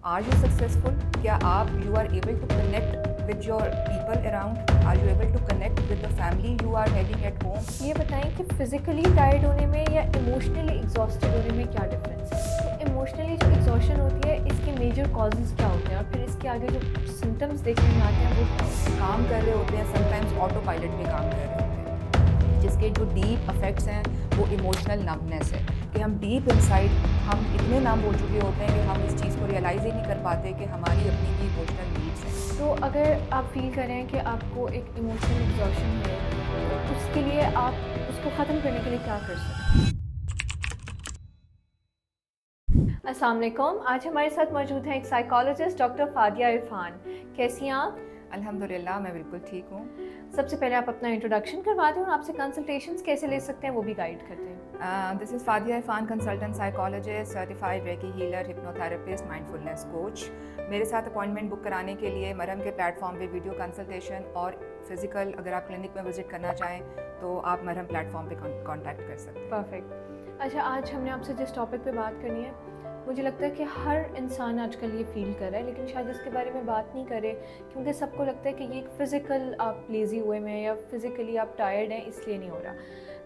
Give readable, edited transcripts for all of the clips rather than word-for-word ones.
Are you successful? क्या आप you are able to connect with your people around? Are you able to connect with the family you are having at home? ये बताएं कि physically tired होने में या emotionally exhausted होने में क्या डिफरेंस है। तो इमोशनली जो एग्जॉशन होती है इसके मेजर कॉजेज़ क्या होते हैं और फिर इसके आगे जो सिम्टम्स देखने में आते हैं वो क्या होते हैं। काम कर रहे होते हैं, समटाइम्स ऑटो पायलट में काम कर रहे होते हैं, जिसके जो डीप इफेक्ट्स हैं वो इमोशनल नम्बनेस है कि हम डीप इनसाइड हम इतने नम हो चुके होते हैं कि हम इस चीज़ को रियलाइज़ ही नहीं कर पाते कि हमारी अपनी भी इमोशनल नीड्स हैं। तो अगर आप फील कर रहे हैं कि आपको एक इमोशनल एग्जॉशन है तो उसके लिए आप उसको ख़त्म करने के लिए क्या कर सकते हैं। अस्सलाम वालेकुम, आज हमारे साथ मौजूद हैं एक साइकोलॉजिस्ट डॉक्टर फादिया इरफान। कैसी हैं आप? अल्हम्दुलिल्लाह मैं बिल्कुल ठीक हूँ। सबसे पहले आप अपना इंट्रोडक्शन करवा दें और आपसे कंसल्टेशंस कैसे ले सकते हैं वो भी गाइड करते हैं। This is Fadia Irfan, consultant psychologist, certified reiki healer, hypnotherapist, mindfulness coach. मेरे साथ अपॉइंटमेंट बुक कराने के लिए मरहम के प्लेटफॉर्म पे वीडियो कंसल्टेशन और फिज़िकल अगर आप क्लिनिक में विजिट करना चाहें तो आप मरहम प्लेटफॉर्म पे कांटेक्ट कर सकते हैं। परफेक्ट। अच्छा, आज हमने आपसे जिस टॉपिक पे बात करनी है, मुझे लगता है कि हर इंसान आजकल ये फील कर रहा है लेकिन शायद इसके बारे में बात नहीं करे क्योंकि सबको लगता है कि ये एक फ़िज़िकल आप लेज़ी हुए में या फिज़िकली आप टायर्ड हैं इसलिए नहीं हो रहा।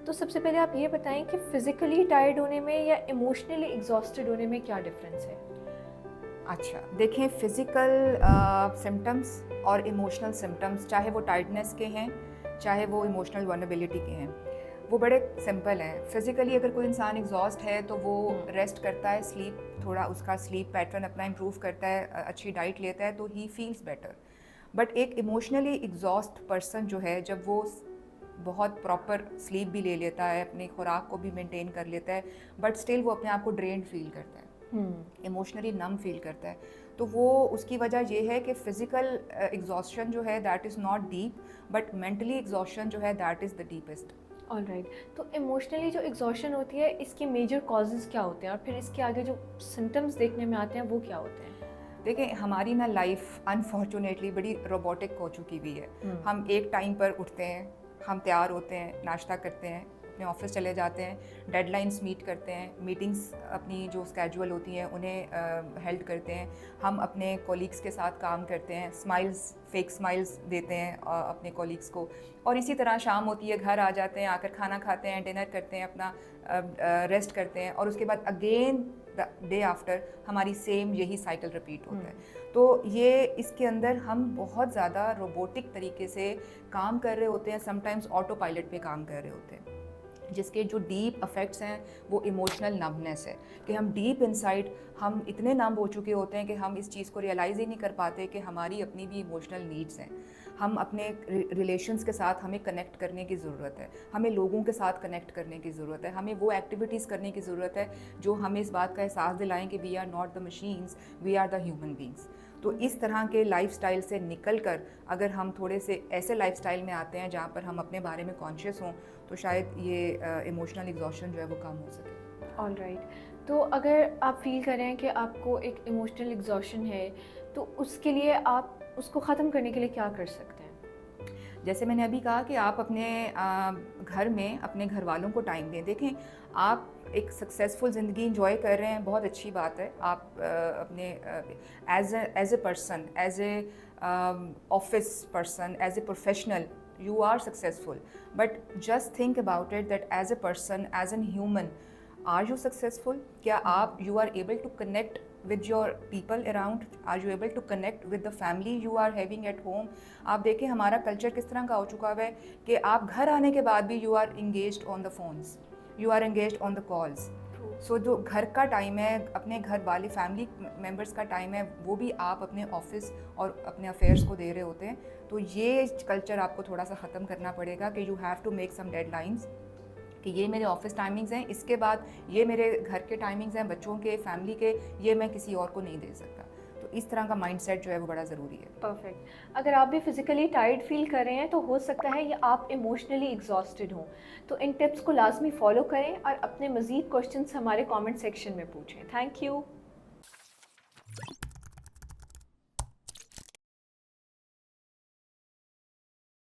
तो सबसे पहले आप ये बताएं कि फ़िज़िकली टायर्ड होने में या इमोशनली एग्जॉस्टेड होने में क्या डिफरेंस है। अच्छा, देखें, फ़िज़िकल सिम्टम्स और इमोशनल सिम्टम्स, चाहे वो टायर्डनेस के हैं चाहे वो इमोशनल वल्नरेबिलिटी के हैं, वो बड़े सिंपल हैं। फ़िज़िकली अगर कोई इंसान एग्जॉस्ट है तो वो रेस्ट करता है, स्लीप, थोड़ा उसका स्लीप पैटर्न अपना इम्प्रूव करता है, अच्छी डाइट लेता है तो ही फील्स बेटर। बट एक इमोशनली एग्जॉस्ट पर्सन जो है, जब वो बहुत प्रॉपर स्लीप भी ले लेता है, अपनी खुराक को भी मेंटेन कर लेता है, बट स्टिल वो अपने आप को ड्रेन्ड फील करता है, इमोशनली नम फील करता है, तो वो उसकी वजह ये है कि फ़िज़िकल एग्जॉस्शन जो है that is not deep, but mentally exhaustion जो है that is the deepest. Alright. तो इमोशनली जो एग्जॉशन होती है इसके मेजर कॉजेज़ क्या होते हैं और फिर इसके आगे जो सिम्टम्स देखने में आते हैं वो क्या होते हैं। देखिए, हमारी ना लाइफ अनफॉर्चुनेटली बड़ी रोबोटिक हो चुकी हुई है। हम एक टाइम पर उठते हैं, हम तैयार होते हैं, नाश्ता करते हैं, अपने ऑफिस चले जाते हैं, डेडलाइंस मीट करते हैं, मीटिंग्स अपनी जो स्केजुअल होती हैं उन्हें हेल्ड करते हैं, हम अपने कोलीग्स के साथ काम करते हैं, स्माइल्स, फेक स्माइल्स देते हैं अपने कोलीग्स को, और इसी तरह शाम होती है, घर आ जाते हैं, आकर खाना खाते हैं, डिनर करते हैं, अपना रेस्ट करते हैं, और उसके बाद अगेन द डे आफ्टर हमारी सेम यही साइकिल रिपीट होता है। तो ये इसके अंदर हम बहुत ज़्यादा रोबोटिक तरीके से काम कर रहे होते हैं, समटाइम्स ऑटो पायलट पे काम कर रहे होते हैं, जिसके जो डीप इफ़ेक्ट्स हैं वो इमोशनल नम्बनेस है कि हम डीप इनसाइड हम इतने नम हो चुके होते हैं कि हम इस चीज़ को रियलाइज़ ही नहीं कर पाते कि हमारी अपनी भी इमोशनल नीड्स हैं। हम अपने रिलेशंस के साथ हमें कनेक्ट करने की ज़रूरत है, हमें लोगों के साथ कनेक्ट करने की ज़रूरत है, हमें वो एक्टिविटीज़ करने की ज़रूरत है जो हमें इस बात का एहसास दिलाएं कि we are not the machines, we are the human beings. तो इस तरह के लाइफस्टाइल से निकलकर अगर हम थोड़े से ऐसे लाइफस्टाइल में आते हैं जहाँ पर हम अपने बारे में कॉन्शियस हों तो शायद ये इमोशनल एग्जॉशन जो है वो कम हो सके। ऑलराइट। तो अगर आप फील कर रहे हैं कि आपको एक इमोशनल एग्जॉशन है तो उसके लिए आप उसको ख़त्म करने के लिए क्या कर सकते हैं। जैसे मैंने अभी कहा कि आप अपने घर में अपने घर वालों को टाइम दें। देखें, आप एक सक्सेसफुल ज़िंदगी इंजॉय कर रहे हैं, बहुत अच्छी बात है। आप अपने as a person, as a office person, as a professional, you are successful, but just think about it that as a person, as an human, are you successful? क्या आप you are able to connect with your people around? Are you able to connect with the family you are having at home? आप देखें हमारा culture किस तरह का हो चुका है कि आप घर आने के बाद भी you are engaged on the phones, you are engaged on the calls. सो जो घर का टाइम है, अपने घर वाले फैमिली मेम्बर्स का टाइम है, वो भी आप अपने ऑफिस और अपने अफेयर्स को दे रहे होते हैं। तो ये कल्चर आपको थोड़ा सा ख़त्म करना पड़ेगा कि you have to make some deadlines कि ये मेरे ऑफिस टाइमिंग्स हैं, इसके बाद ये मेरे घर के टाइमिंग्स हैं, बच्चों के, फैमिली के, ये मैं किसी और को नहीं दे सकता। तो इस तरह का माइंडसेट जो है वो बड़ा ज़रूरी है। परफेक्ट। अगर आप भी फिजिकली टायर्ड फील कर रहे हैं तो हो सकता है या आप इमोशनली एग्जॉस्टेड हों, तो इन टिप्स को लाजमी फॉलो करें और अपने मज़ीद क्वेश्चंस हमारे कमेंट सेक्शन में पूछें। Thank you.